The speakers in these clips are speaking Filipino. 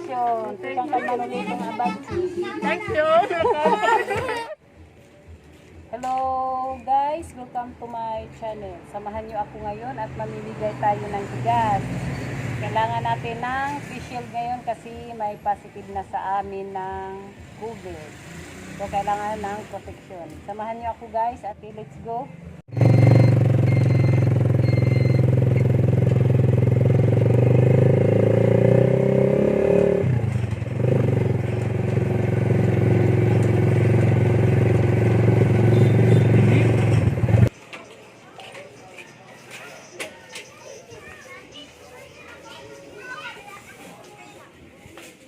Congratulations. Tikang ka manulitong abansi. Thank you. Hello guys, welcome to my channel. Samahan nyo ako ngayon at mamimigay tayo ng bigas. Kailangan natin ng facial ngayon kasi may positive na sa amin ng COVID. So kailangan ng protection. Samahan nyo ako guys at let's go.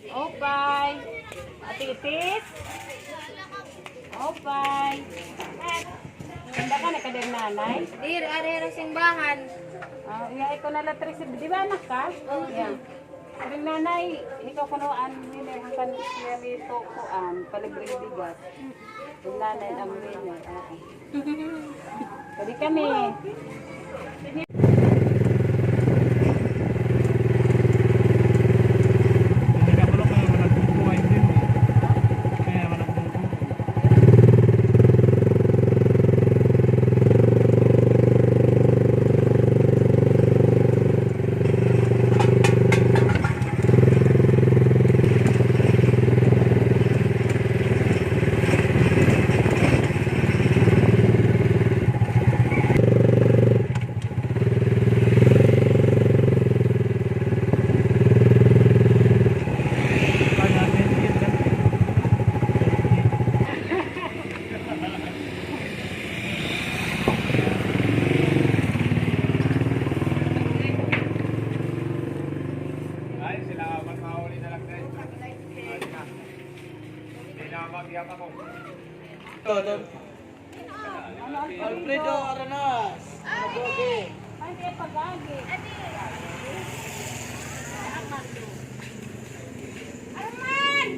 Opay. Ate Itis. Opay. Handa ka na kader nanay? Dir, are simbahan. Iya, ikaw na latrisi. Di ba anak ka? Yeah. Ring nanay, ikaw kunuan nila kan siya nito kuan, palibreng bigas. Ring nanay ang winner. Pwede kami. Alfredo Aranas. Nagoge. Ay, di pagagi. Arman!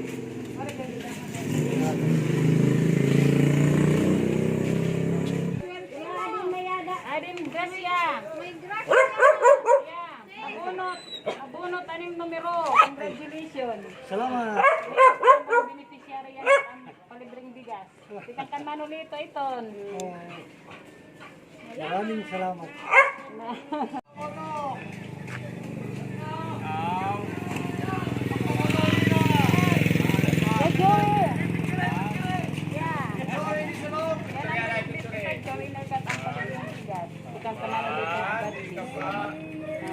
Adim Gracia. May gracia. Yeah. Abunot aning numero. Congratulations. Salamat. Ang beneficiary yan ang palibreng bigas. Tikang kan manulito iton. Maraming salamat.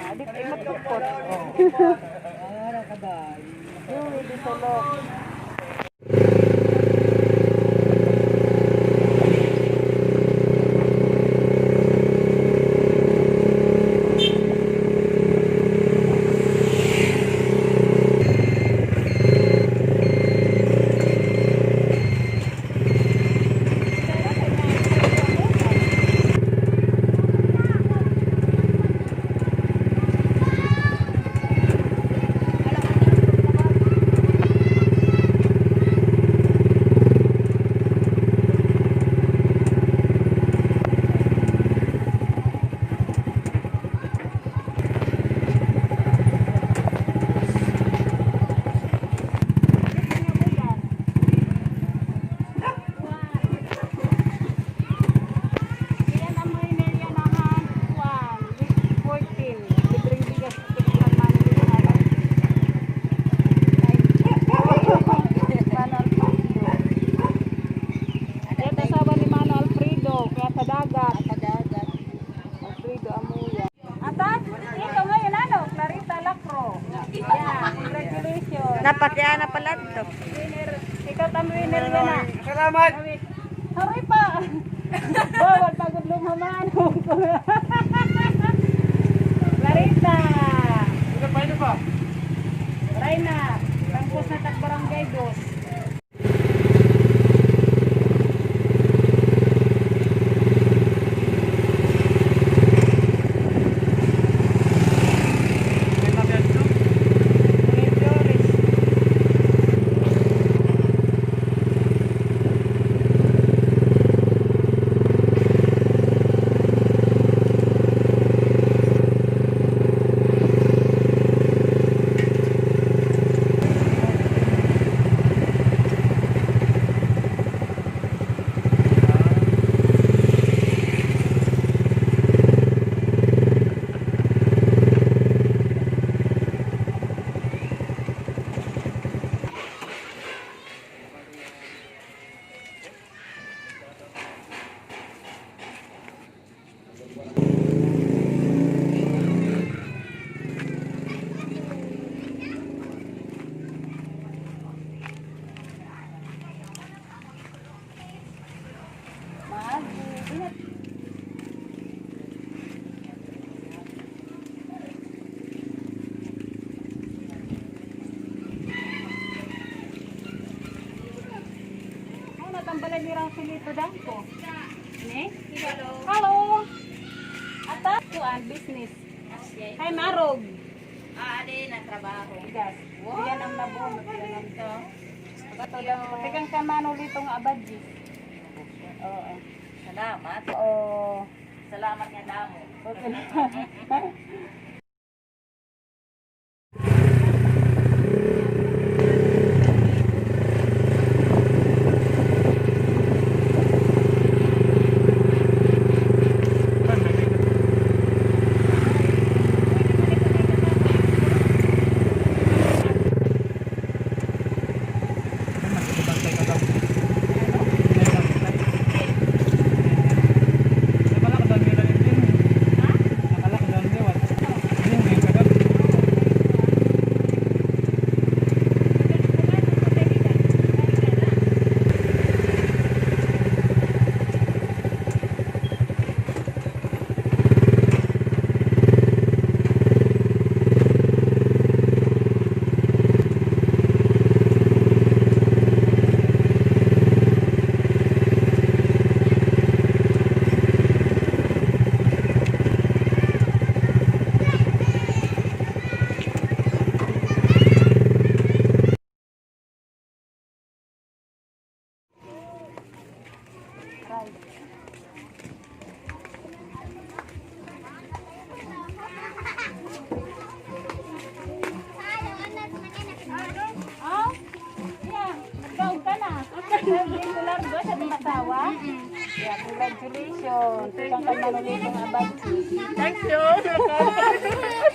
Adik ay matupot. Ara kada. Yun, di sulok. Dapat yan na pala ito. Winner, ikaw tam winner na na. Salamat. Hurry pa! Bawal pagod lumaman. Clarita! Paano pa? Rayna, tangkos na tagbarangay dos. nirang silito dan ko. Ini? Halo. Ata kuan business. Hay marog. Ade na trabaho. Gas. Yan ang nabunot yan ang to. Ito lang. Patigang ka manulito nga abadji. Oo. Salamat. Oo. Salamat nga damo. Okay. Oh, yeah. Nagkaon ka na. Regular go sa tumasawa. Yeah, congratulations. Ikaw ka manulito nga abadji. Thank you.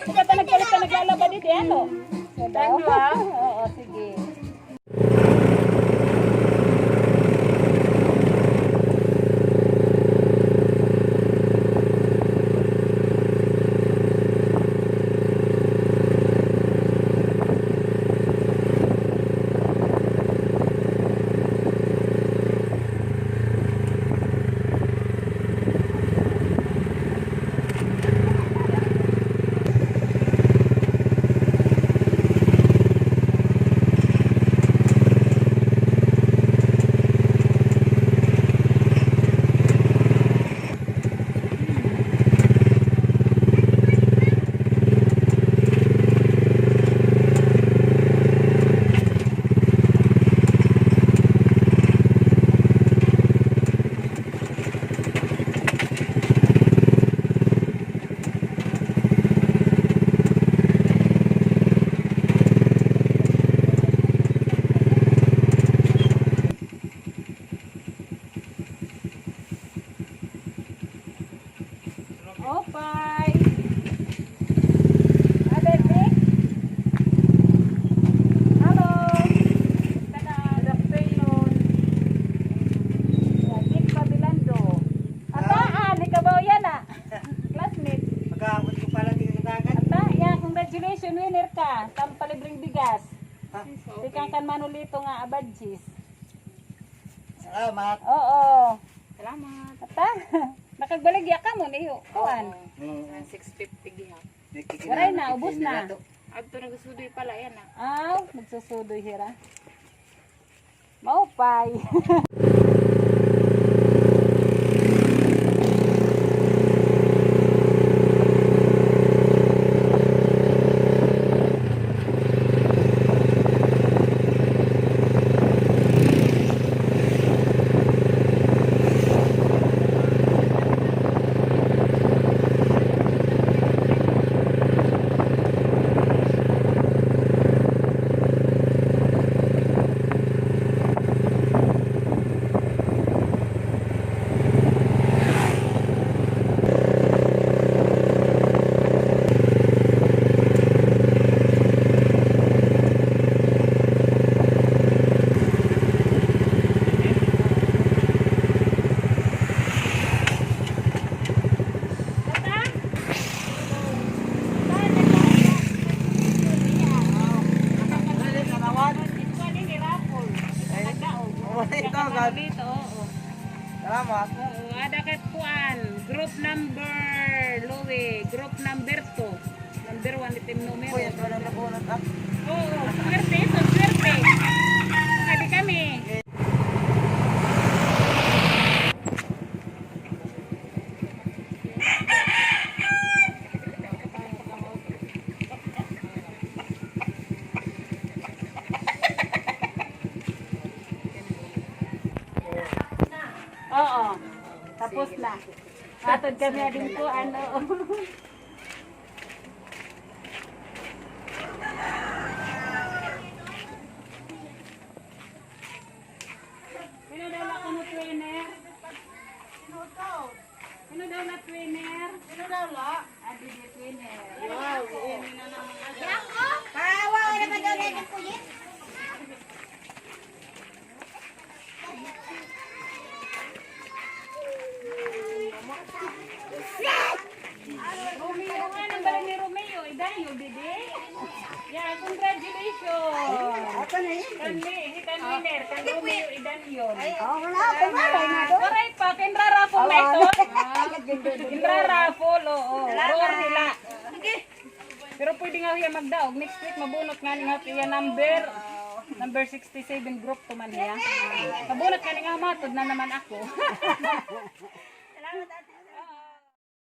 Ikaw ka nagkalit ka naglalaba dito, ano? Thank you, ah. Oo, sige. Opay. Adelvic. Halo. Good afternoon. Dick Pabilando. Ataan, ikaw ba yan ah? Classmate. Pagkaabot ko pala dito sa dagat. Ata, yeah, congratulations, winner ka. Tampalibreng bigas. Tikang kan manulito nga abadjis. Salamat. Oo. Salamat. Ata, nakagbaligya ka mo niyo. Kuan. 650 gihap. Waray na, ubos na. Adto nagsudoy pala yan ah. Aw, nagsusudoy hira. Maupay. Dito, oo. Salamat. Oo, ada kay Puan. Group number, Louie. Group number 2. Number 1 itim numero. Kuya, ito na nabunot ah. Oo, swerte, so swerte. Sabi kami. Oo. Tapos na. Atod kami din po, ano. Sino daw na kuno trainer? Sino daw na trainer? Sino daw la? Adi di trainer. Wow, ini na naman aga. Pawa, wala ba daw na kulit? Romeo nga, nang bala ni Romeo. Idayo, bebe. Yeah, congratulations. Ako na yun. Kan winner, kan Romeo, idan yun. Oh, wala ako malay na doon. Alright pa, kinra raffle na ito. Kinra raffle, oo. Roar nila. Pero pwede nga siya magdaog. Next week, mabunot nga nga siya number 67 group to man niya. Mabunot nga nga matod na naman ako. Salamat ate.